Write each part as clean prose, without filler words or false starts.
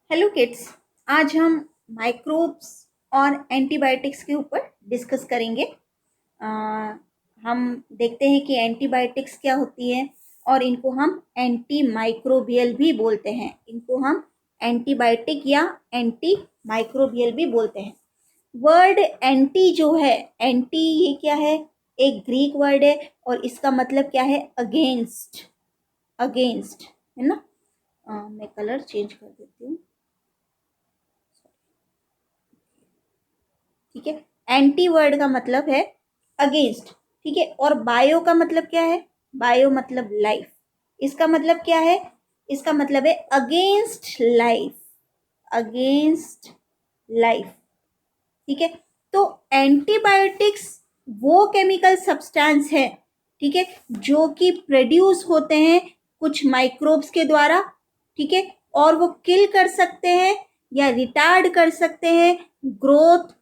Hello kids. आज हम microbes और एंटीबायोटिक्स के ऊपर डिस्कस करेंगे। अ, हम देखते हैं कि एंटीबायोटिक्स क्या होती है और इनको हम एंटी माइक्रोबियल भी बोलते हैं। इनको हम एंटीबायोटिक या एंटी माइक्रोबियल भी बोलते हैं। वर्ड एंटी जो है, एंटी ये क्या है? एक ग्रीक वर्ड है और इसका मतलब क्या है? अगेंस्ट। अगेंस्ट है ना। मैं कलर चेंज कर देती हूँ। ठीक है। एंटी वर्ड का मतलब है अगेंस्ट। ठीक है। और बायो का मतलब क्या है? बायो मतलब लाइफ। इसका मतलब क्या है? इसका मतलब है अगेंस्ट लाइफ। Against life. ठीक है। तो एंटीबायोटिक्स वो केमिकल सब्सटेंस है, ठीक है, जो कि प्रोड्यूस होते हैं कुछ माइक्रोब्स के द्वारा। ठीक है। और वो किल कर सकते हैं या रिटार्ड कर सकते हैं ग्रोथ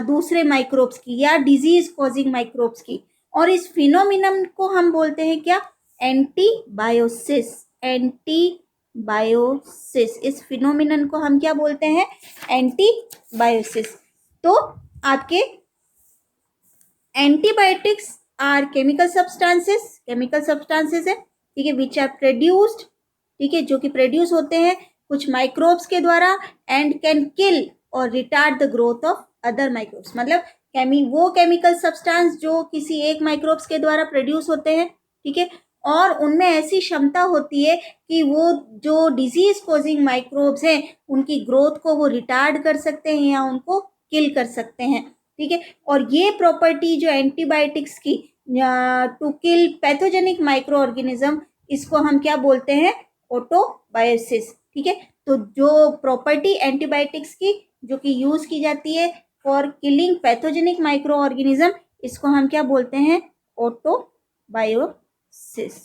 दूसरे माइक्रोब्स की या डिजीज कॉजिंग माइक्रोब्स की। और इस फिनोमिनन को हम बोलते हैं क्या? एंटीबायोसिस। एंटीबायोसिस, इस फिनोमिनन को हम क्या बोलते हैं? एंटीबायोसिस। तो आपके एंटीबायोटिक्स आर केमिकल सब्सटेंसेस है, ठीक है, विच आर प्रोड्यूस्ड, ठीक है, जो कि प्रोड्यूस होते हैं कुछ माइक्रोब्स के द्वारा एंड कैन किल और retard the growth of other microbes. मतलब वो केमिकल सब्सटेंस जो किसी एक माइक्रोब्स के द्वारा प्रोड्यूस होते हैं, ठीक है, और उनमें ऐसी क्षमता होती है कि वो जो डिजीज कॉजिंग माइक्रोब्स हैं उनकी ग्रोथ को वो रिटार्ड कर सकते हैं या उनको किल कर सकते हैं। ठीक है। और ये प्रॉपर्टी जो एंटीबायोटिक्स की to kill pathogenic micro organism, इसको हम क्या बोलते हैं? ऑटोबायोसिस। ठीक है। तो जो प्रॉपर्टी एंटीबायोटिक्स की जो कि यूज की जाती है for killing pathogenic micro organism, इसको हम क्या बोलते हैं? ऑटोबायोसिस।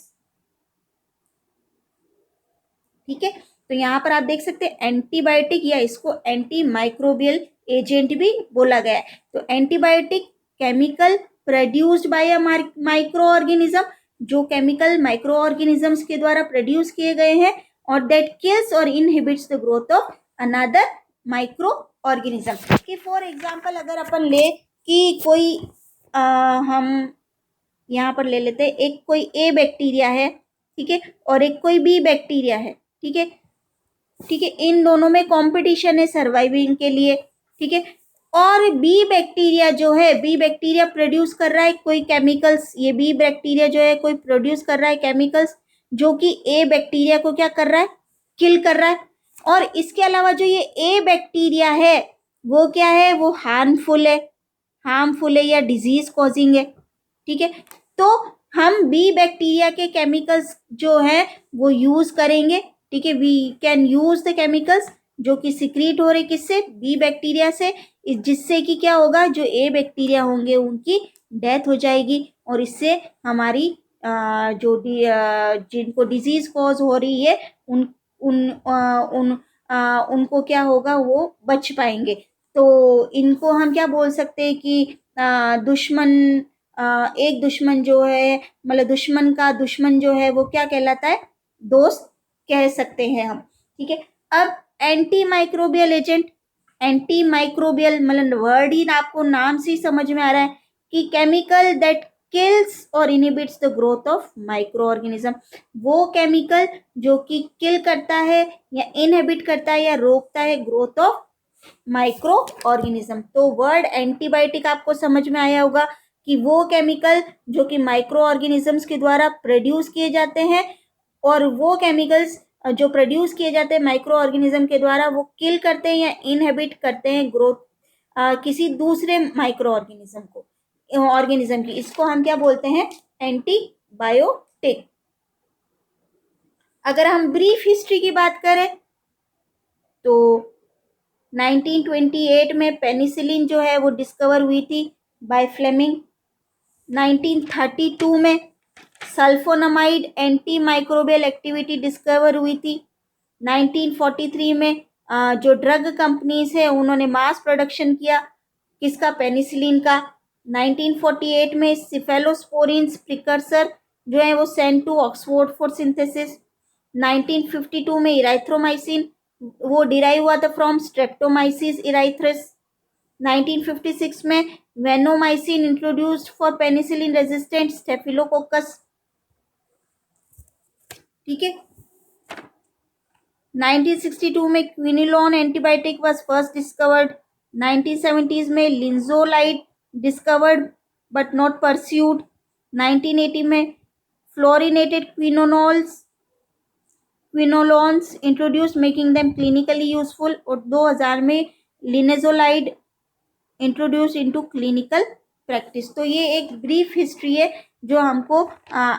ठीक है। तो यहाँ पर आप देख सकते हैं एंटीबायोटिक या इसको एंटी माइक्रोबियल एजेंट भी बोला गया है। तो antibiotic chemical produced by a micro organism, जो केमिकल माइक्रो ऑर्गेनिजम्स के द्वारा प्रोड्यूस किए गए हैं और दैट किल्स और inhibits the growth of another micro organism. कि फॉर एग्जांपल अगर अपन ले कि कोई हम यहाँ पर ले लेते हैं एक कोई ए बैक्टीरिया है, ठीक है, और एक कोई बी बैक्टीरिया है। ठीक है। ठीक है। इन दोनों में कंपटीशन है सर्वाइविंग के लिए। ठीक है। और बी बैक्टीरिया जो है, बी बैक्टीरिया प्रोड्यूस कर रहा है कोई केमिकल्स। ये बी बैक्टीरिया जो है कोई प्रोड्यूस कर रहा है केमिकल्स जो कि ए बैक्टीरिया को क्या कर रहा है? किल कर रहा है। और इसके अलावा जो ये ए बैक्टीरिया है वो क्या है? वो हार्मफुल है या डिजीज कॉजिंग है। ठीक है। तो हम बी बैक्टीरिया के केमिकल्स जो है वो यूज करेंगे। ठीक है। We can use the chemicals जो कि सिक्रीट हो रहे किससे? बी बैक्टीरिया से, जिससे कि क्या होगा? जो ए बैक्टीरिया होंगे उनकी डेथ हो जाएगी और इससे हमारी जिनको डिजीज कॉज हो रही है उन उन उनको क्या होगा? वो बच पाएंगे। तो इनको हम क्या बोल सकते हैं कि दुश्मन, एक दुश्मन जो है, मतलब दुश्मन का दुश्मन जो है वो क्या कहलाता है? दोस्त कह सकते हैं हम। ठीक है। अब anti microbial agent, anti microbial मतलब वर्ड ही आपको नाम से ही समझ में आ रहा है कि केमिकल दैट किल्स और inhibits the growth of micro organism. वो केमिकल जो कि किल करता है या इनहिबिट करता है या रोकता है ग्रोथ ऑफ माइक्रो ऑर्गेनिज्म। तो वर्ड एंटीबायोटिक आपको समझ में आया होगा कि वो केमिकल जो कि माइक्रो ऑर्गेनिजम्स के द्वारा प्रोड्यूस किए जाते हैं और वो केमिकल्स जो प्रोड्यूस किए जाते हैं माइक्रो ऑर्गेनिज्म के द्वारा वो किल करते हैं या इनहेबिट करते हैं ग्रोथ किसी दूसरे माइक्रो ऑर्गेनिज्म की। इसको हम क्या बोलते हैं? एंटीबायोटिक। अगर हम ब्रीफ हिस्ट्री की बात करें तो 1928 में पेनिसिलिन जो है वो डिस्कवर हुई थी बाय फ्लेमिंग। 1932 में sulphonamide anti microbial activity discover हुई थी। 1943 में जो ड्रग कंपनीज है उन्होंने मास प्रोडक्शन किया किसका? पेनिसिलिन का। 1948 में सिफेलोस्पोरिन्स प्रिकर्सर जो है वो sent to Oxford for synthesis. 1952 में इराइथ्रोमाइसिन वो डिराइव हुआ था फ्रॉम स्ट्रेप्टोमाइसिस इराइथ्रस। 1956 में vancomycin introduced for penicillin resistant staphylococcus. ठीक है। 1962 में quinolone antibiotic was first discovered. 1970s में linezolid discovered but not pursued. 1980 में fluorinated quinolones introduce making them clinically useful. और 2000 में linezolid introduce into clinical practice. तो ये एक ब्रीफ हिस्ट्री है जो हमको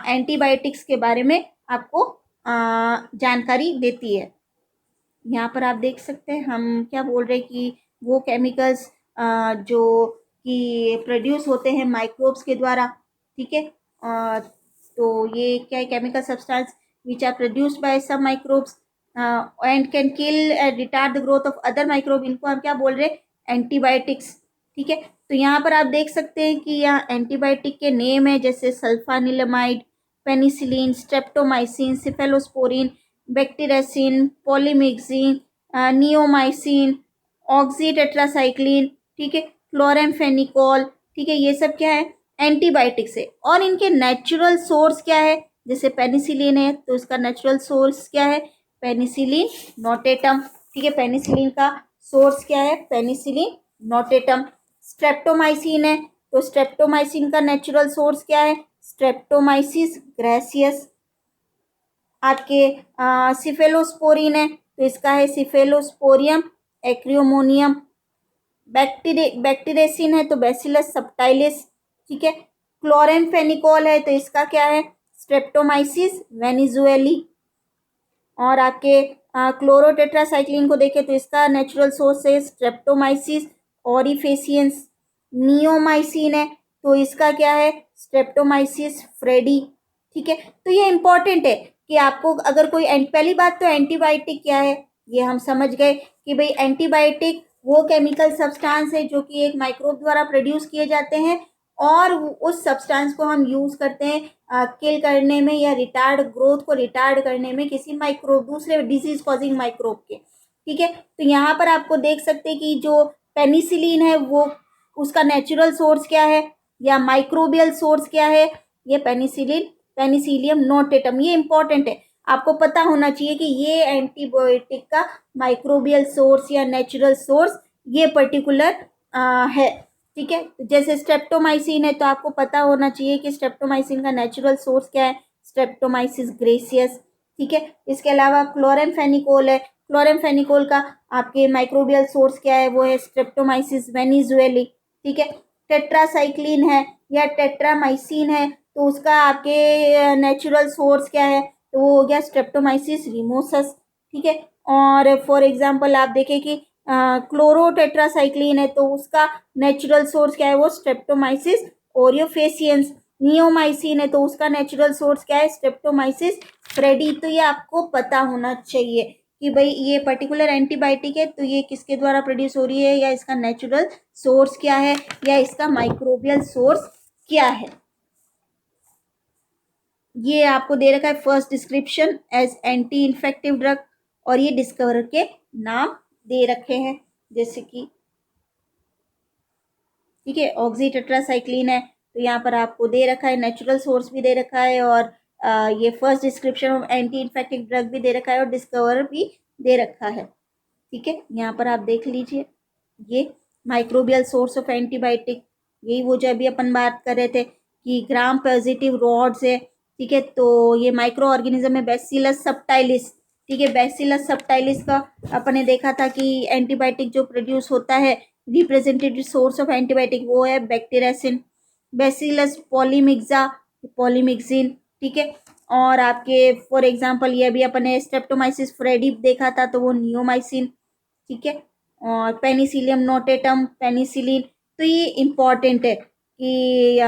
एंटीबायोटिक्स के बारे में आपको जानकारी देती है। यहाँ पर आप देख सकते हैं हम क्या बोल रहे हैं कि वो केमिकल्स जो कि प्रोड्यूस होते हैं माइक्रोब्स के द्वारा। ठीक है। तो ये क्या है, chemical substance which are produced by some microbes and can kill retard the growth of other microbe. इनको हम क्या बोल रहे हैं, एंटीबायोटिक्स। ठीक है। तो यहाँ पर आप देख सकते हैं कि यहाँ एंटीबायोटिक के नेम है, जैसे sulfanilamide, penicillin, streptomycin, cephalosporin, bacitracin, polymyxin, neomycin, oxytetracycline. ठीक है। क्लोरेमफेनिकोल। ठीक है। ये सब क्या है, एंटीबायोटिक्स है। और इनके नेचुरल सोर्स क्या है, जैसे पेनिसिलिन है तो इसका नेचुरल सोर्स क्या है, पेनिसिलिन नोटेटम। ठीक है। पेनिसिलिन का सोर्स क्या है, पेनिसिलिन नोटेटम। स्ट्रेप्टोमाइसिन है तो स्ट्रेप्टोमाइसिन का नेचुरल सोर्स क्या है, स्ट्रेप्टोमाइसिस ग्रेसियस। आपके सिफेलोस्पोरिन है तो इसका है सिफेलोस्पोरियम एक्रियोमोनियम। बैक्टीरेसिन है तो बैसिलस सबटाइलिस। ठीक है। क्लोरेमफेनिकोल है तो इसका क्या है, स्ट्रेप्टोमाइसिस वेनिजुएली। और आपके क्लोरोटेट्रासाइक्लिन को देखें तो इसका नेचुरल सोर्स है स्ट्रेप्टोमाइसिस ओरिफेसियंस। नियोमाइसिन है तो इसका क्या है, स्ट्रेप्टोमाइसिस फ्रेडी। ठीक है। तो ये इंपॉर्टेंट है कि आपको अगर कोई पहली बात तो एंटीबायोटिक क्या है ये हम समझ गए कि भाई एंटीबायोटिक वो केमिकल सब्सटेंस है जो कि एक माइक्रोब द्वारा प्रोड्यूस किए जाते हैं और उस सब्सटेंस को हम यूज करते हैं किल करने में या रिटार्ड ग्रोथ को रिटार्ड करने में किसी माइक्रोब, दूसरे डिजीज कॉजिंग माइक्रोब के। ठीक है। तो यहाँ पर आपको देख सकते हैं कि जो पेनिसिलिन है वो उसका नेचुरल सोर्स क्या है या माइक्रोबियल सोर्स क्या है, ये पेनिसिलिन पेनिसिलियम नोटेटम। ये इंपॉर्टेंट है, आपको पता होना चाहिए कि ये एंटीबायोटिक का माइक्रोबियल सोर्स या नेचुरल सोर्स ये पर्टिकुलर है। ठीक है। जैसे स्ट्रेप्टोमाइसिन है तो आपको पता होना चाहिए कि स्ट्रेप्टोमाइसिन का नेचुरल सोर्स क्या है, स्ट्रेप्टोमाइसिस ग्रेसियस। ठीक है। इसके अलावा क्लोरेमफेनिकोल है, क्लोरेमफेनिकोल का आपके माइक्रोबियल सोर्स क्या है, वो है स्ट्रेप्टोमाइसिस वेनिजुएली। ठीक है। टेट्रासाइक्लिन है या टेट्रामाइसिन है तो उसका आपके नेचुरल सोर्स क्या है, तो वो हो गया स्ट्रेप्टोमाइसिस रिमोसस। ठीक है। और फॉर एग्जांपल आप देखें कि क्लोरोटेट्रासाइक्लिन है तो उसका नेचुरल सोर्स क्या है, वो स्ट्रेप्टोमाइसिस ओरियोफेसियंस। नियोमाइसिन है तो उसका नेचुरल सोर्स क्या है, स्ट्रेप्टोमाइसिस फ्रेडी। तो ये आपको पता होना चाहिए कि भाई ये पर्टिकुलर एंटीबायोटिक है तो ये किसके द्वारा प्रोड्यूस हो रही है या इसका नेचुरल सोर्स क्या है या इसका माइक्रोबियल सोर्स क्या है। ये आपको दे रखा है first description as anti infective drug और ये डिस्कवर के नाम दे रखे हैं जैसे कि, ठीक है, ऑक्सीटेट्रासाइक्लिन है तो यहाँ पर आपको दे रखा है नेचुरल सोर्स भी दे रखा है और ये first description of anti infective drug भी दे रखा है और डिस्कवर भी दे रखा है। ठीक है। यहाँ पर आप देख लीजिए ये माइक्रोबियल सोर्स ऑफ एंटीबायोटिक, यही वो जो अभी अपन बात कर रहे थे कि ग्राम पॉजिटिव रॉड्स है। ठीक है। तो ये माइक्रो ऑर्गेनिज्म है बैसिलस सबटाइलिस। ठीक है। बैसिलस सबटाइलिस का अपने देखा था कि एंटीबायोटिक जो प्रोड्यूस होता है रिप्रेजेंटेटिव सोर्स ऑफ एंटीबायोटिक वो है बैक्टीरेसिन। Bacillus polymyxa, polymyxin. ठीक है। और आपके फॉर एग्जांपल ये अभी अपने स्ट्रेप्टोमाइसिस फ्रेडी देखा था तो वो नियोमाइसिन। ठीक है। और पेनिसिलियम नोटेटम पेनिसिलिन। तो ये इम्पॉर्टेंट है कि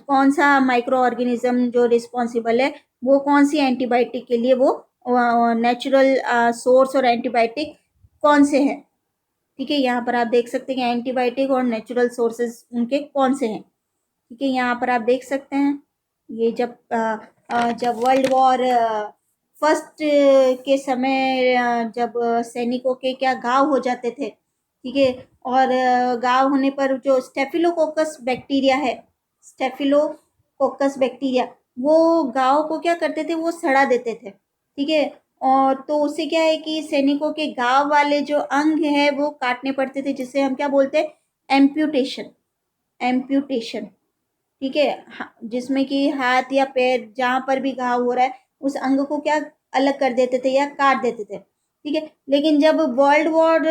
कौन सा माइक्रो ऑर्गेनिज्म जो रिस्पॉन्सिबल है वो कौन सी एंटीबायोटिक के लिए, वो नेचुरल सोर्स और एंटीबायोटिक कौन से हैं। ठीक है। यहाँ पर आप देख सकते हैं एंटीबायोटिक और नेचुरल सोर्सेज उनके कौन से हैं। ठीक है। यहाँ पर आप देख सकते हैं ये जब वर्ल्ड वॉर फर्स्ट के समय जब सैनिकों के क्या घाव हो जाते थे, ठीक है, और घाव होने पर जो स्टेफिलोकोकस बैक्टीरिया है, स्टेफिलोकोकस बैक्टीरिया, वो घाव को क्या करते थे, वो सड़ा देते थे, ठीक है। और तो उससे क्या है कि सैनिकों के घाव वाले जो अंग है वो काटने पड़ते थे, जिससे हम क्या बोलते हैं, एम्प्यूटेशन, एम्प्यूटेशन, ठीक है। जिसमें कि हाथ या पैर जहाँ पर भी घाव हो रहा है उस अंग को क्या अलग कर देते थे या काट देते थे, ठीक है। लेकिन जब वर्ल्ड वॉर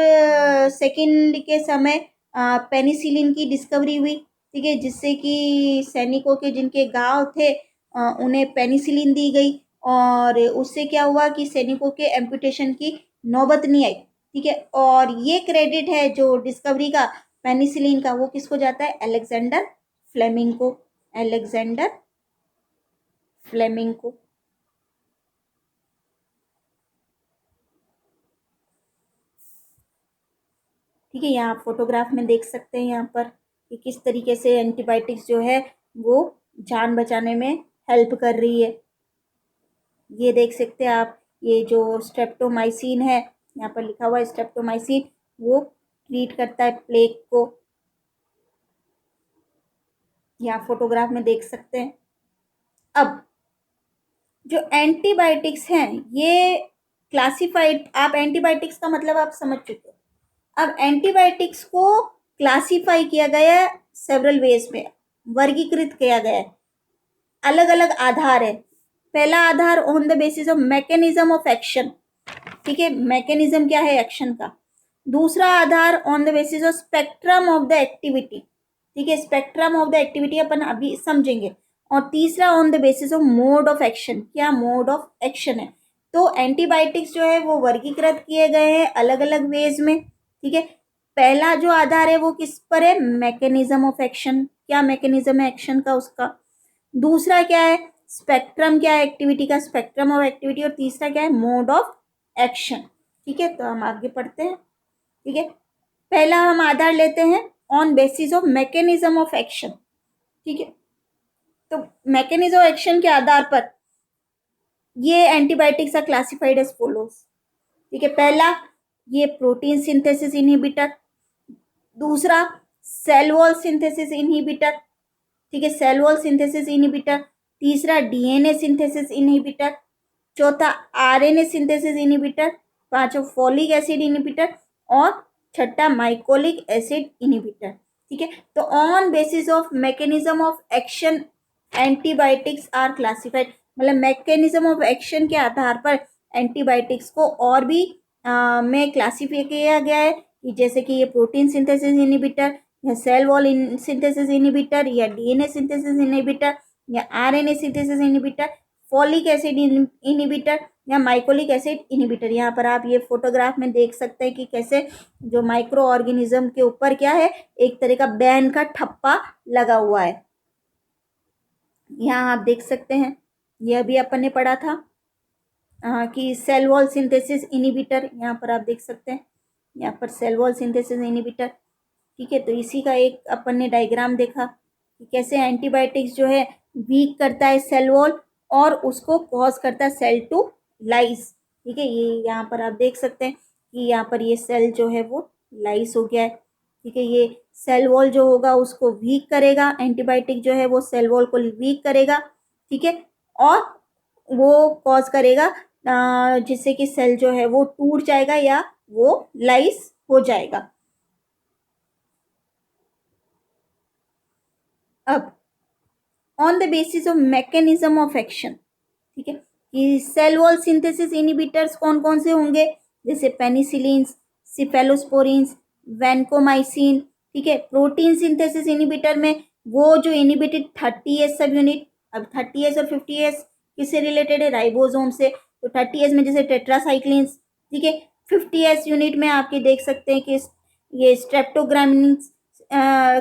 सेकेंड के समय पेनिसिलिन की डिस्कवरी हुई, ठीक है, जिससे कि सैनिकों के जिनके घाव थे उन्हें पेनिसिलिन दी गई, और उससे क्या हुआ कि सैनिकों के एम्पुटेशन की नौबत नहीं आई, ठीक है। और ये क्रेडिट है जो डिस्कवरी का पेनिसिलिन का, वो किसको जाता है, अलेक्जेंडर फ्लेमिंग को, अलेक्जेंडर फ्लेमिंग को। ठीक है, यहाँ आप फोटोग्राफ में देख सकते हैं यहाँ पर कि किस तरीके से एंटीबायोटिक्स जो है वो जान बचाने में हेल्प कर रही है। ये देख सकते हैं आप, ये जो स्ट्रेप्टोमाइसिन है, यहाँ पर लिखा हुआ है स्ट्रेप्टोमाइसिन, वो ट्रीट करता है प्लेग को। यहाँ फोटोग्राफ में देख सकते हैं। अब जो एंटीबायोटिक्स हैं ये क्लासिफाइड, आप एंटीबायोटिक्स का मतलब आप समझ चुके हो। अब एंटीबायोटिक्स को क्लासिफाई किया गया है सेवरल वेज में, वर्गीकृत किया गया है, अलग अलग आधार है। पहला आधार on the basis of mechanism of action, ठीक है, मैकेनिज्म क्या है एक्शन का। दूसरा आधार on the basis of spectrum of the activity, ठीक है, स्पेक्ट्रम ऑफ द एक्टिविटी अपन अभी समझेंगे। और तीसरा on the basis of mode of action, क्या मोड ऑफ एक्शन है। तो एंटीबायोटिक्स जो है वो वर्गीकृत किए गए हैं अलग अलग वेज में, ठीक है। पहला जो आधार है वो किस पर है, मैकेनिज्म ऑफ एक्शन, क्या मैकेनिज्म है एक्शन का उसका। दूसरा क्या है, स्पेक्ट्रम, क्या है एक्टिविटी का, स्पेक्ट्रम ऑफ एक्टिविटी। और तीसरा क्या है, मोड ऑफ एक्शन, ठीक है। तो हम आगे पढ़ते हैं, ठीक है। पहला हम आधार लेते हैं on basis of mechanism of action, ठीक है। तो मैकेनिज्म ऑफ एक्शन के आधार पर ये antibiotics are classified as follows, ठीक है। पहला, ये प्रोटीन सिंथेसिस इनहिबिटर। दूसरा, सेल वॉल सिंथेसिस इनहिबिटर, ठीक है, सेल वॉल सिंथेसिस इनहिबिटर। तीसरा, डीएनए सिंथेसिस इनहिबिटर। चौथा, आरएनए सिंथेसिस इनहिबिटर। पांचवा, फॉलिक एसिड इनहिबिटर। और छठा, माइकोलिक एसिड इनहिबिटर, ठीक है। तो on basis of mechanism of action antibiotics are classified, मतलब मैकेनिज्म ऑफ एक्शन के आधार पर एंटीबायोटिक्स को और भी में क्लासिफाई किया गया है कि जैसे कि ये प्रोटीन सिंथेसिस इनहिबिटर, या सेल वॉल सिंथेसिस इनहिबिटर, या डीएनए सिंथेसिस इनहिबिटर, या RNA synthesis inhibitor, folic acid inhibitor, या माइकोलिक एसिड इनहिबिटर। यहाँ पर आप ये फोटोग्राफ में देख सकते हैं कि कैसे जो माइक्रो ऑर्गेनिज्म के ऊपर क्या है, एक तरह का बैन का ठप्पा लगा हुआ है। यहाँ आप देख सकते हैं, यह भी अपन ने पढ़ा था कि सेल वॉल सिंथेसिस इनहिबिटर, यहाँ पर आप देख सकते हैं, यहाँ पर सेल वॉल सिंथेसिस इनहिबिटर, ठीक है। तो इसी का एक अपन ने डायग्राम देखा कि कैसे एंटीबायोटिक्स जो है वीक करता है सेल वॉल और उसको कॉज करता है सेल टू लाइस, ठीक है। ये यहाँ पर आप देख सकते हैं कि यहाँ पर ये सेल जो है वो लाइस हो गया है, ठीक है। ये सेल वॉल जो होगा उसको वीक करेगा, एंटीबायोटिक जो है वो सेल वॉल को वीक करेगा, ठीक है। और वो कॉज करेगा जिससे कि सेल जो है वो टूट जाएगा या वो लाइस हो जाएगा। अब on the basis of mechanism of action, ठीक है, कि सेल वॉल सिंथेसिस इनहिबिटर्स कौन कौन से होंगे, जैसे पेनिसिलिन्स, सिफेलोस्पोरिन्स, वैनकोमाइसिन, ठीक है। प्रोटीन सिंथेसिस इनहिबिटर में वो जो इनहिबिटेड 30S सब यूनिट, अब 30S और 50S किससे रिलेटेड है, राइबोसोम से। तो 30S में जैसे टेट्रासाइक्लिन्स, ठीक है। 50S यूनिट में आपके देख सकते हैं कि ये स्ट्रेप्टोग्रामिन्स,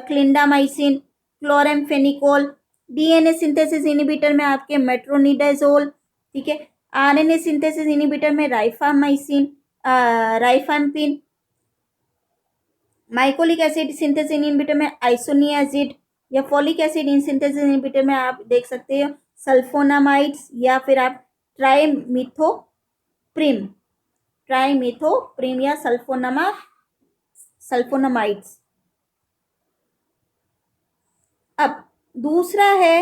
क्लिंडामाइसिन, क्लोरेमफेनिकोल। डीएनए सिंथेसिस इनहिबिटर में आपके मेट्रोनिडाजोल, ठीक है। आरएनए सिंथेसिस इनहिबिटर में राइफामाइसिन, राइफाम्पिन। माइकोलिक एसिड सिंथेसिस इनहिबिटर में आइसोनियाजिड, या folic acid in synthesis inhibitor में आप देख सकते हो सल्फोनामाइड्स, या फिर आप ट्राइमिथोप्रिम, ट्राइमिथोप्रिम या सल्फोनामाइड्स। अब दूसरा है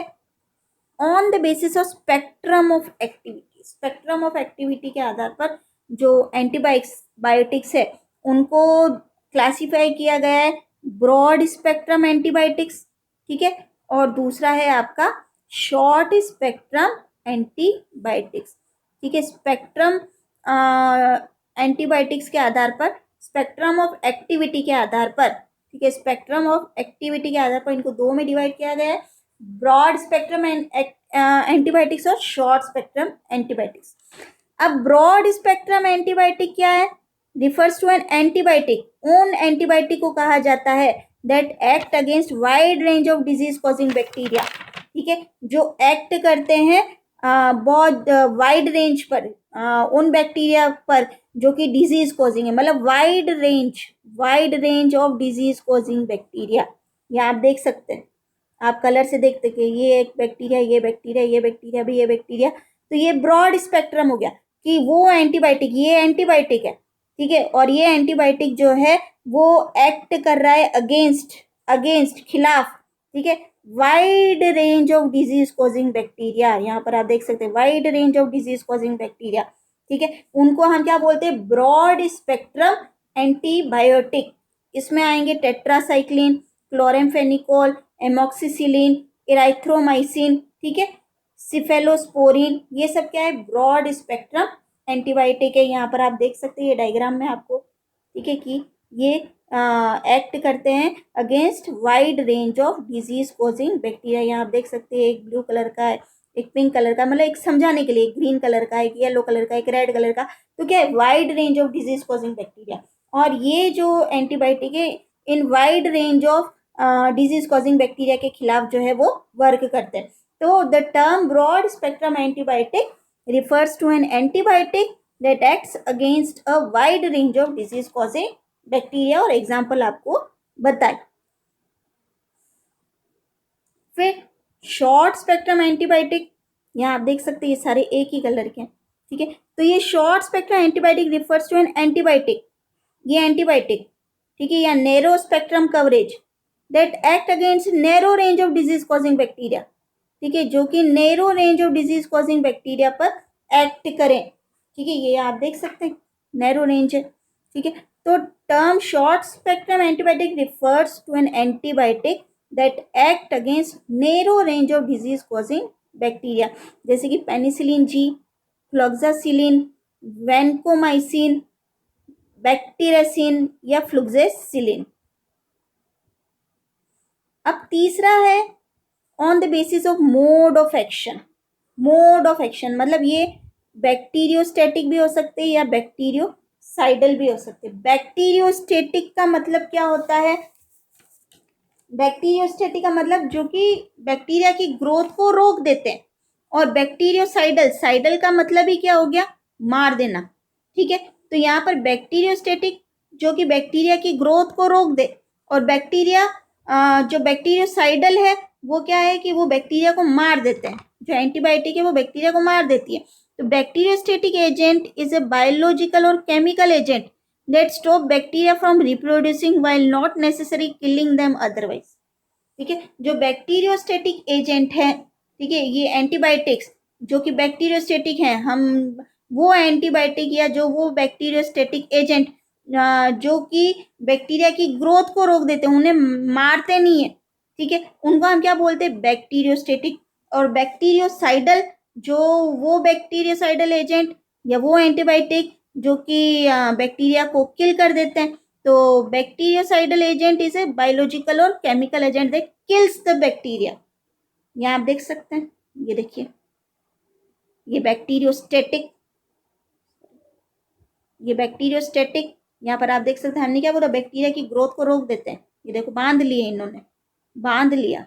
on the basis of spectrum of activity. Spectrum of activity के आधार पर जो एंटीबायोटिक्स है उनको क्लासिफाई किया गया है, ब्रॉड स्पेक्ट्रम एंटीबायोटिक्स, ठीक है, और दूसरा है आपका शॉर्ट स्पेक्ट्रम एंटीबायोटिक्स, ठीक है। स्पेक्ट्रम एंटीबायोटिक्स के आधार पर, स्पेक्ट्रम ऑफ एक्टिविटी के आधार पर, ठीक है, स्पेक्ट्रम ऑफ एक्टिविटी के आधार पर इनको दो में डिवाइड किया गया है, ब्रॉड स्पेक्ट्रम एंटीबायोटिक्स और शॉर्ट स्पेक्ट्रम एंटीबायोटिक्स। अब ब्रॉड स्पेक्ट्रम एंटीबायोटिक क्या है? रिफर्स टू एन एंटीबायोटिक, उन एंटीबायोटिक को कहा जाता है that act against wide range of disease causing bacteria, ठीक है, जो एक्ट करते हैं बहुत वाइड रेंज पर, उन बैक्टीरिया पर जो कि डिजीज कॉजिंग है, मतलब wide range of disease causing bacteria. ये आप देख सकते हैं, आप कलर से देखते कि ये एक बैक्टीरिया, ये बैक्टीरिया, ये बैक्टीरिया, भी ये बैक्टीरिया, तो ये ब्रॉड स्पेक्ट्रम हो गया कि वो एंटीबायोटिक, ये एंटीबायोटिक है, ठीक है, और ये एंटीबायोटिक जो है वो एक्ट कर रहा है अगेंस्ट खिलाफ, ठीक है, wide range of disease causing bacteria. यहाँ पर आप देख सकते हैं wide range of disease causing bacteria, ठीक है, उनको हम क्या बोलते हैं? Broad spectrum antibiotic. इसमें आएंगे टेट्रासाइक्लिन, क्लोरेमफेनिकोल, एमॉक्सिसिलिन, इराइथ्रोमाइसिन, ठीक है, सिफेलोस्पोरिन, ये सब क्या है? ब्रॉड स्पेक्ट्रम एंटीबायोटिक है। यहाँ पर आप देख सकते हैं ये डायग्राम में आपको, ठीक है, कि ये एक्ट करते हैं against wide range of disease causing bacteria. यहाँ आप देख सकते हैं एक ब्लू कलर का है, एक पिंक कलर का, मतलब एक समझाने के लिए, एक ग्रीन कलर का, एक येलो कलर का, एक रेड कलर का, तो क्या है? Wide range of disease causing bacteria. और ये जो एंटीबायोटिक है इन wide range of disease causing bacteria के खिलाफ जो है वो वर्क करते हैं। तो the term broad spectrum antibiotic refers to an antibiotic that acts against a wide range of disease causing bacteria, और एग्जाम्पल आपको बताए। फिर शॉर्ट स्पेक्ट्रम एंटीबायोटिक, यहाँ आप देख सकते हैं ये सारे एक ही कलर के हैं, ठीक है, तो ये short spectrum antibiotic refers to an antibiotic, ये एंटीबायोटिक, ठीक है, या narrow spectrum coverage that act against narrow range of disease causing bacteria, ठीक है, जो कि narrow range of disease causing bacteria पर एक्ट करें, ठीक है, ये आप देख सकते हैं नैरो रेंज है, ठीक है। तो term short spectrum antibiotic refers to an antibiotic that act against narrow range of disease causing bacteria, जैसे कि पेनिसिलिन जी, फ्लोक्सासिलिन, वैनकोमाइसिन, बैक्टीरेसिन या फ्लुक्सेसिलिन। अब तीसरा है on the basis of mode of action. Mode of action मतलब ये बैक्टीरियोस्टेटिक भी हो सकते हैं या बैक्टीरियोसाइडल भी हो सकते हैं। बैक्टीरियोस्टेटिक का मतलब क्या होता है? बैक्टीरियोस्टेटिक का मतलब जो कि बैक्टीरिया की ग्रोथ को रोक देते हैं, और बैक्टीरियोसाइडल का मतलब ही क्या हो गया? मार देना, ठीक है। तो यहाँ पर बैक्टीरियोस्टेटिक जो कि बैक्टीरिया की ग्रोथ को रोक दे, और जो बैक्टीरियोसाइडल है वो क्या है कि वो बैक्टीरिया को मार देते हैं। जो एंटीबायोटिक है वो बैक्टीरिया को मार देती है। तो bacteriostatic agent is a biological और chemical agent that stop bacteria from reproducing while not necessarily killing them otherwise, ठीक है। जो बैक्टीरियोस्टेटिक एजेंट है, ठीक है, ये एंटीबायोटिक्स जो कि बैक्टीरियोस्टेटिक हैं, हम वो एंटीबायोटिक या जो वो बैक्टीरियोस्टेटिक एजेंट जो कि बैक्टीरिया की ग्रोथ को रोक देते हैं, उन्हें मारते नहीं है, ठीक है, उनको हम क्या बोलते हैं? बैक्टीरियोस्टेटिक। और बैक्टीरियोसाइडल जो वो बैक्टीरियोसाइडल एजेंट या वो एंटीबायोटिक जो कि बैक्टीरिया को किल कर देते हैं। तो bactericidal agent is a biological और chemical agent that kills the bacteria. यहाँ आप देख सकते हैं, ये देखिए ये बैक्टीरियोस्टेटिक, यहाँ पर आप देख सकते हैं हमने क्या बोला? बैक्टीरिया की ग्रोथ को रोक देते हैं। ये देखो बांध लिए, इन्होंने बांध लिया,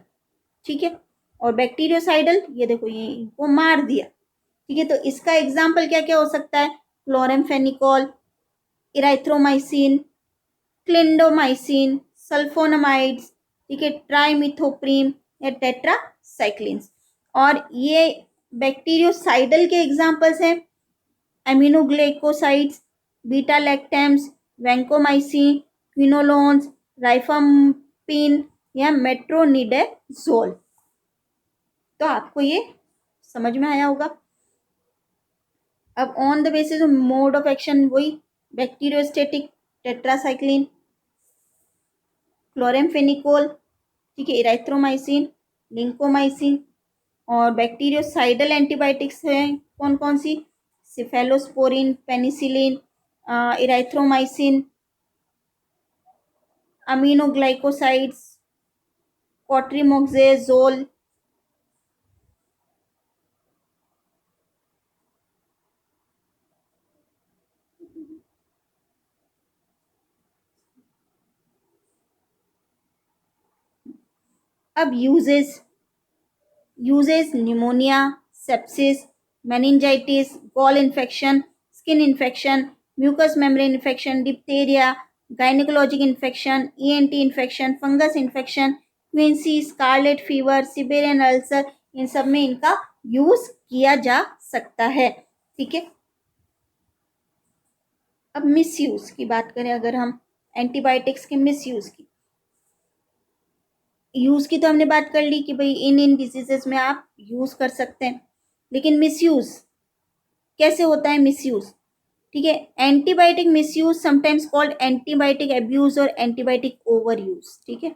ठीक है। और बैक्टीरियोसाइडल ये देखो ये इनको मार दिया, ठीक है। तो इसका एग्जाम्पल क्या क्या हो सकता है? क्लोरेमफेनिकोल, इराइथ्रोमाइसिन, क्लिंडोमाइसिन, सल्फोनामाइड्स, ठीक है, ट्राइमिथोप्रिम या टेट्रासाइक्लिन्स। और ये बैक्टीरियोसाइडल के एग्जाम्पल्स हैं एमिनोग्लाइकोसाइड्स, बीटा लैक्टम्स, वैंकोमाइसिन, क्विनोलोन्स, राइफाम्पिन या मेट्रोनिडेजोल। तो आपको ये समझ में आया होगा। अब on the basis of mode of action वही बैक्टीरियोस्टेटिक टेट्रासाइक्लिन, क्लोरेमफेनिकोल, ठीक है, इराइथ्रोमाइसिन, लिंकोमाइसिन। और बैक्टीरियोसाइडल एंटीबायोटिक्स हैं कौन कौन सी, cephalosporin, penicillin, erythromycin, aminoglycosides, cotrimoxazole. अब uses pneumonia, sepsis, meningitis, gall infection, skin infection, mucus membrane infection, diphtheria, gynecologic infection, ENT infection, fungus infection, quinsy, scarlet fever, Siberian ulcer, इन सब में इनका यूज किया जा सकता है। ठीक है, अब मिसयूज की बात करें अगर हम एंटीबायोटिक्स के मिसयूज की, यूज की तो हमने बात कर ली कि भाई इन डिजीजेस में आप यूज कर सकते हैं, लेकिन मिसयूज कैसे होता है मिसयूज। ठीक है, antibiotic misuse sometimes called antibiotic abuse और एंटीबायोटिक ओवर यूज। ठीक है,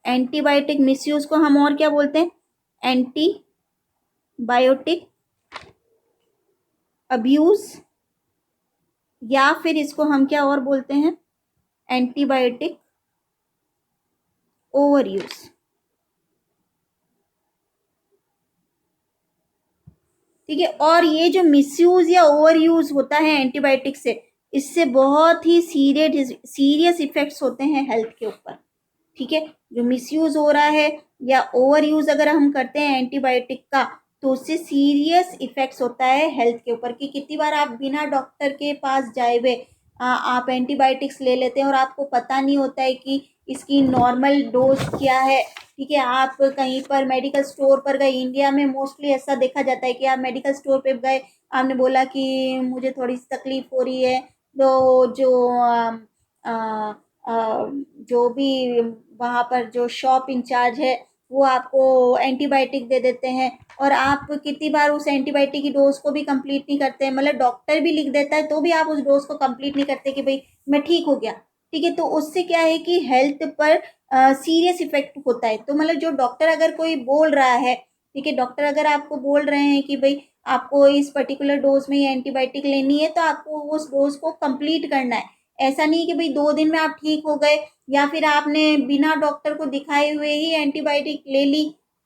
एंटीबायोटिक मिसयूज को हम और क्या बोलते हैं, एंटीबायोटिक अब्यूज, या फिर इसको हम क्या और बोलते हैं, एंटीबायोटिक ओवर यूज। ठीक है, और ये जो मिसयूज या ओवर यूज होता है एंटीबायोटिक से, इससे बहुत ही सीरियस इफेक्ट्स होते हैं हेल्थ के ऊपर। ठीक है, जो मिसयूज हो रहा है या ओवर यूज अगर हम करते हैं एंटीबायोटिक का, तो उससे सीरियस इफेक्ट्स होता है हेल्थ के ऊपर। कि कितनी बार आप बिना डॉक्टर के पास जाए हुए आप एंटीबायोटिक्स ले लेते हैं और आपको पता नहीं होता है कि इसकी नॉर्मल डोज क्या है। ठीक है, आप कहीं पर मेडिकल स्टोर पर गए, इंडिया में मोस्टली ऐसा देखा जाता है कि आप मेडिकल स्टोर पे गए, आपने बोला कि मुझे थोड़ी सी तकलीफ हो रही है, तो जो भी वहाँ पर जो शॉप इंचार्ज है वो आपको एंटीबायोटिक दे देते हैं, और आप कितनी बार उस एंटीबायोटिक की डोज को भी कंप्लीट नहीं करते हैं, मतलब डॉक्टर भी लिख देता है तो भी आप उस डोज को कंप्लीट नहीं करते कि भाई मैं ठीक हो गया। ठीक है, तो उससे क्या है कि हेल्थ पर सीरियस इफेक्ट होता है। तो मतलब जो डॉक्टर अगर कोई बोल रहा है, ठीक है, डॉक्टर अगर आपको बोल रहे हैं कि भाई आपको इस पर्टिकुलर डोज में ये एंटीबायोटिक लेनी है, तो आपको उस डोज को कंप्लीट करना है। ऐसा नहीं कि भाई 2 दिन में आप ठीक हो गए, या फिर आपने बिना डॉक्टर को दिखाए हुए ही एंटीबायोटिक ले ली।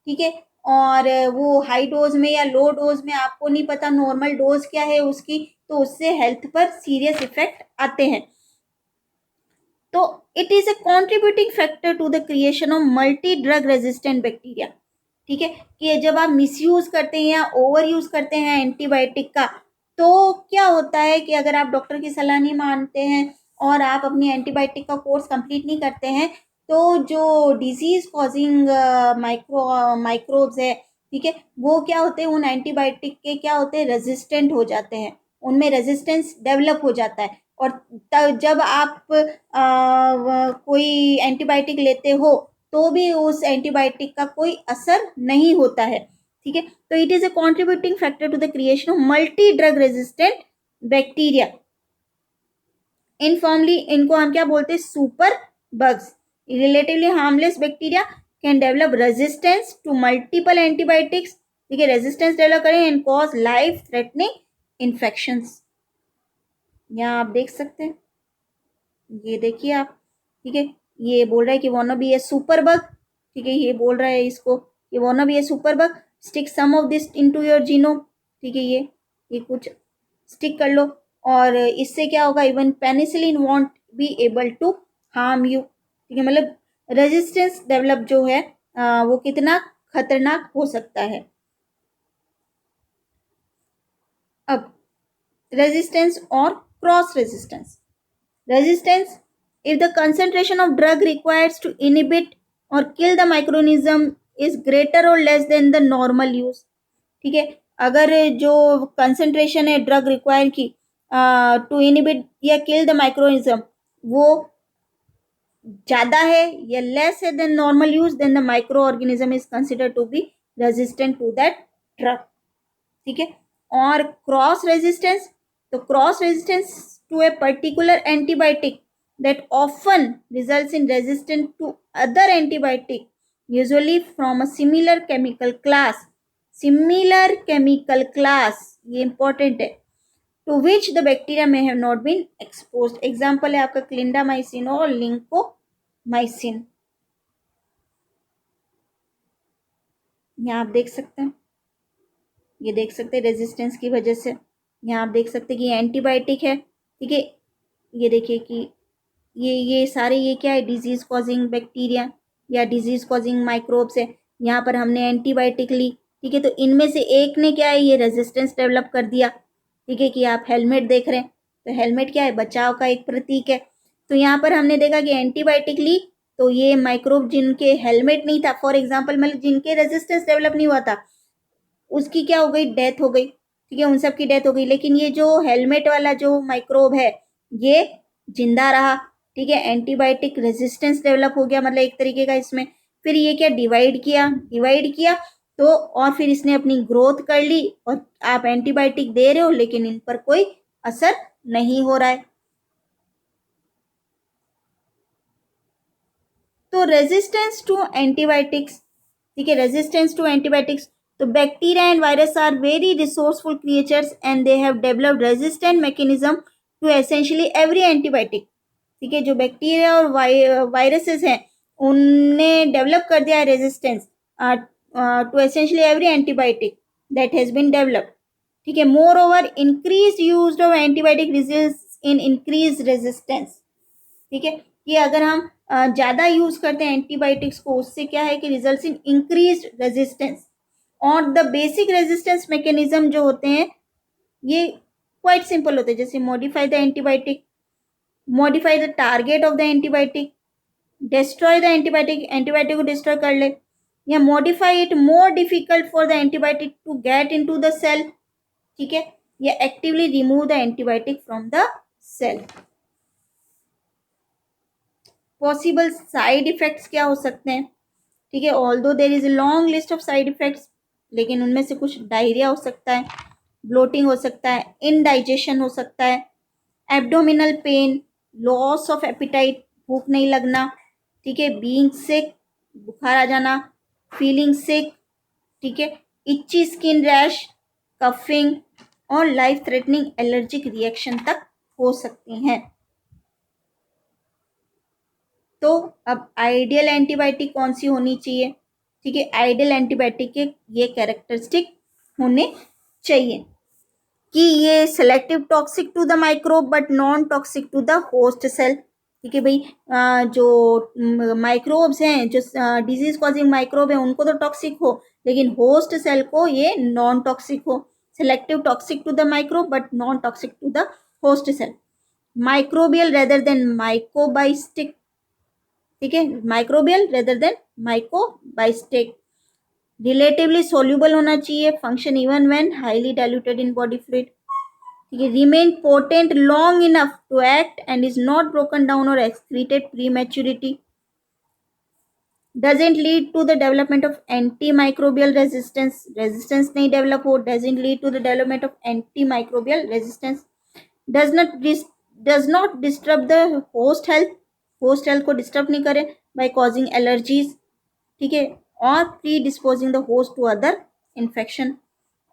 ठीक है, और वो हाई डोज में या लो डोज में आपको नहीं पता नॉर्मल डोज क्या है उसकी, तो उससे हेल्थ पर सीरियस इफेक्ट आते हैं। तो it is a contributing factor to the creation of multi drug resistant bacteria. ठीक है, कि जब आप मिसयूज करते हैं या ओवर यूज करते हैं एंटीबायोटिक का, तो क्या होता है कि अगर आप डॉक्टर की सलाह नहीं मानते हैं और आप अपनी एंटीबायोटिक का कोर्स कंप्लीट नहीं करते हैं, तो जो डिजीज कॉजिंग माइक्रोब्स है, ठीक है, वो क्या होते हैं, उन एंटीबायोटिक के क्या होते हैं, रेजिस्टेंट हो जाते हैं, उनमें रेजिस्टेंस डेवलप हो जाता है। और जब आप कोई एंटीबायोटिक लेते हो तो भी उस एंटीबायोटिक का कोई असर नहीं होता है। ठीक है, तो it is a contributing factor to the creation of multi drug resistant bacteria. Informally इनको हम क्या बोलते हैं, super bugs. Relatively harmless bacteria can develop resistance to multiple antibiotics. ठीक है, रेजिस्टेंस डेवलप करें and cause life threatening infections. यहाँ आप देख सकते हैं, ये देखिए आप। ठीक है, ये बोल रहा है कि wanna be a super bug. ठीक है, ये बोल रहा है इसको कि wanna be a super bug, stick some of this into your genome. ठीक है, ये कुछ स्टिक कर लो, और इससे क्या होगा, even penicillin won't be able to harm you. ठीक है, मतलब रेजिस्टेंस डेवलप जो है वो कितना खतरनाक हो सकता है। अब रेजिस्टेंस और cross resistance. Resistance, if the concentration of drug required to inhibit or kill the microorganism is greater or less than the normal use. ठीक है, अगर जो कंसंट्रेशन है ड्रग रिक्वायर की टू इनहिबिट या किल द माइक्रोइज्म वो ज़्यादा है या लेस है than normal use, then the micro organism is consider to be resistant to that drug. ठीक है। और क्रॉस रेजिस्टेंस, तो cross resistance to a particular antibiotic that often results in resistance to other antibiotic usually from a similar chemical class, similar chemical class ये important है, to which the bacteria may have not been exposed। example है आपका clindamycin और lincomycin. यहाँ आप देख सकते हैं, ये देख सकते हैं रेजिस्टेंस की वजह से। यहाँ आप देख सकते हैं कि एंटीबायोटिक है। ठीक है, ये देखिए कि ये सारे ये क्या है, डिजीज कॉजिंग बैक्टीरिया या डिजीज कॉजिंग माइक्रोब्स है। यहाँ पर हमने एंटीबायोटिक ली। ठीक है, तो इनमें से एक ने क्या है, ये रेजिस्टेंस डेवलप कर दिया। ठीक है, कि आप हेलमेट देख रहे हैं, तो हेलमेट क्या है, बचाव का एक प्रतीक है। तो यहाँ पर हमने देखा कि एंटीबायोटिक ली तो ये माइक्रोब जिनके हेलमेट नहीं था, फॉर एग्जाम्पल मतलब जिनके रेजिस्टेंस डेवलप नहीं हुआ था, उसकी क्या हो गई, डेथ हो गई। ठीक है, उन सब की डेथ हो गई। लेकिन ये जो हेलमेट वाला जो माइक्रोब है ये जिंदा रहा। ठीक है, एंटीबायोटिक रेजिस्टेंस डेवलप हो गया मतलब एक तरीके का इसमें। फिर ये क्या, डिवाइड किया तो और फिर इसने अपनी ग्रोथ कर ली और आप एंटीबायोटिक दे रहे हो लेकिन इन पर कोई असर नहीं हो रहा है। तो रेजिस्टेंस टू एंटीबायोटिक्स, ठीक है, रेजिस्टेंस टू एंटीबायोटिक्स, तो bacteria and virus are very resourceful creatures and they have developed resistant mechanism to essentially every antibiotic. ठीक है, जो बैक्टीरिया और वायरसेस हैं उनने डेवलप कर दिया है resistance to essentially every antibiotic that has been developed. ठीक है, moreover increase use of antibiotic results in increase resistance. ठीक है, कि अगर हम ज़्यादा यूज करते हैं एंटीबायोटिक्स को, उससे क्या है कि रिजल्ट्स इन इंक्रीज रेजिस्टेंस। और द बेसिक रेजिस्टेंस मैकेनिज्म जो होते हैं ये क्वाइट सिंपल होते हैं, जैसे modify the antibiotic, modify the target of the antibiotic, destroy the antibiotic, antibiotic को डिस्ट्रॉय कर ले, या modify it more difficult for the antibiotic to get into the cell. ठीक है, या actively remove the antibiotic from the cell. Possible side effects क्या हो सकते हैं। ठीक है, although there is a long list of side effects, लेकिन उनमें से कुछ डायरिया हो सकता है, ब्लोटिंग हो सकता है, इनडाइजेशन हो सकता है, abdominal pain, loss of appetite, भूख नहीं लगना। ठीक है, बीइंग सिक, बुखार आ जाना, फीलिंग सिक। ठीक है, इच्ची स्किन रैश, कफिंग और लाइफ थ्रेटनिंग एलर्जिक रिएक्शन तक हो सकती हैं। तो अब आइडियल एंटीबायोटिक कौन सी होनी चाहिए। ठीक है, आइडियल एंटीबायोटिक के ये कैरेक्टरिस्टिक होने चाहिए कि ये selective toxic to the microbe but non toxic to the host cell. ठीक है भाई, जो माइक्रोब्स हैं, जो डिजीज कॉजिंग माइक्रोब है उनको तो टॉक्सिक हो, लेकिन होस्ट सेल को ये नॉन टॉक्सिक हो। Selective toxic to the microbe but non toxic to the host cell. Microbial rather than microbistatic. ठीक है, microbial rather than microbistatic. Relatively soluble होना चाहिए, function even when highly diluted in body fluid. ठीक है, remain potent long enough to act and is not broken down और excreted prematurity. doesn't lead to the development of antimicrobial resistance, resistance नहीं develop हो, doesn't lead to the development of antimicrobial resistance, does not disturb the host health, host health को disturb नहीं करे by causing allergies। ठीक है, और predisposing the host to other infection,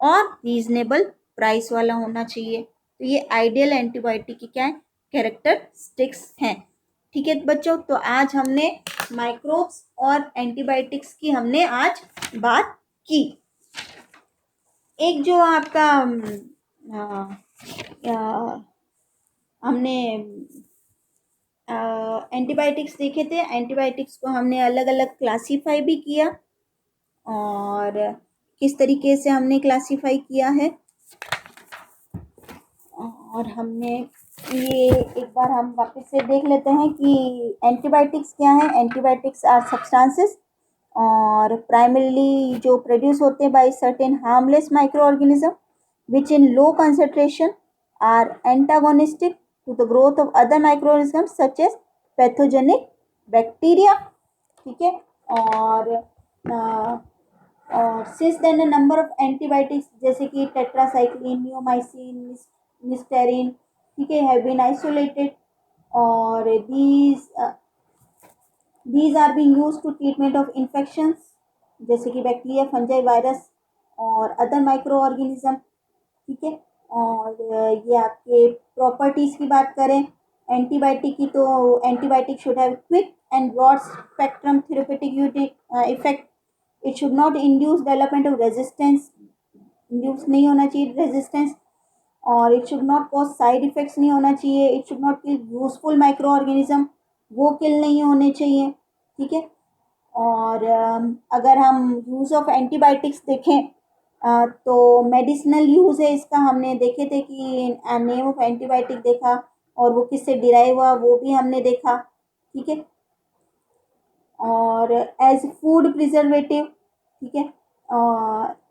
और reasonable price वाला होना चाहिए। तो ये आइडियल एंटीबायोटिक की क्या है, कैरेक्टरिस्टिक्स हैं। ठीक है बच्चों, तो आज हमने माइक्रोब्स और एंटीबायोटिक्स की हमने आज बात की। एक जो आपका हमने एंटीबायोटिक्स देखे थे, एंटीबायोटिक्स को हमने अलग अलग क्लासीफाई भी किया, और किस तरीके से हमने क्लासीफाई किया है, और हमने ये एक बार हम वापस से देख लेते हैं कि एंटीबायोटिक्स क्या है। एंटीबायोटिक्स आर सब्सटेंसेस और प्राइमरीली जो प्रोड्यूस होते हैं by certain harmless micro organism which in low concentration are antagonistic to the growth of other micro organism such as pathogenic bacteria. ठीक है। और since then a number of antibiotics जैसे कि tetracycline, neomycin, निस्टेरिन, ठीक है, हैव बीन आइसोलेटेड और these are being used to treatment of infections जैसे कि बैक्टीरिया, फंजाई, वायरस और अदर माइक्रो ऑर्गेनिज्म। ठीक है। और ये आपके प्रॉपर्टीज की बात करें एंटीबायोटिक की, तो antibiotic should have quick and broad spectrum therapeutic effect. It should not induce development of resistance, induce नहीं होना चाहिए रेजिस्टेंस। और it should not cause side effects, नहीं होना चाहिए। It should not kill useful micro organism, वो kill नहीं होने चाहिए। ठीक है। और अगर हम यूज़ ऑफ एंटीबायोटिक्स देखें तो मेडिसिनल यूज़ है इसका, हमने देखे थे कि नेम ऑफ एंटीबायोटिक देखा और वो किससे डिराइव हुआ वो भी हमने देखा। ठीक है। और एज फूड प्रिजर्वेटिव, ठीक है,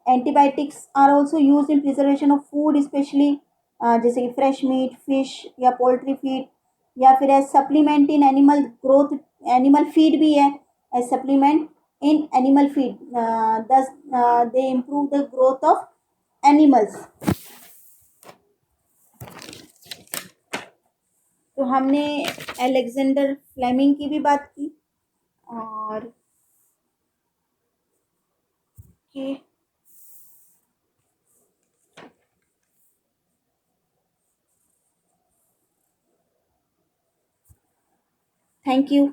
antibiotics are also use in preservation of food specially जैसे कि फ्रेश मीट, फिश या पोल्ट्री फीड, या फिर as supplement in animal growth, animal feed भी है as supplement in animal feed, thus they improve the growth of animals. तो हमने Alexander Fleming की भी बात की और के थैंक यू।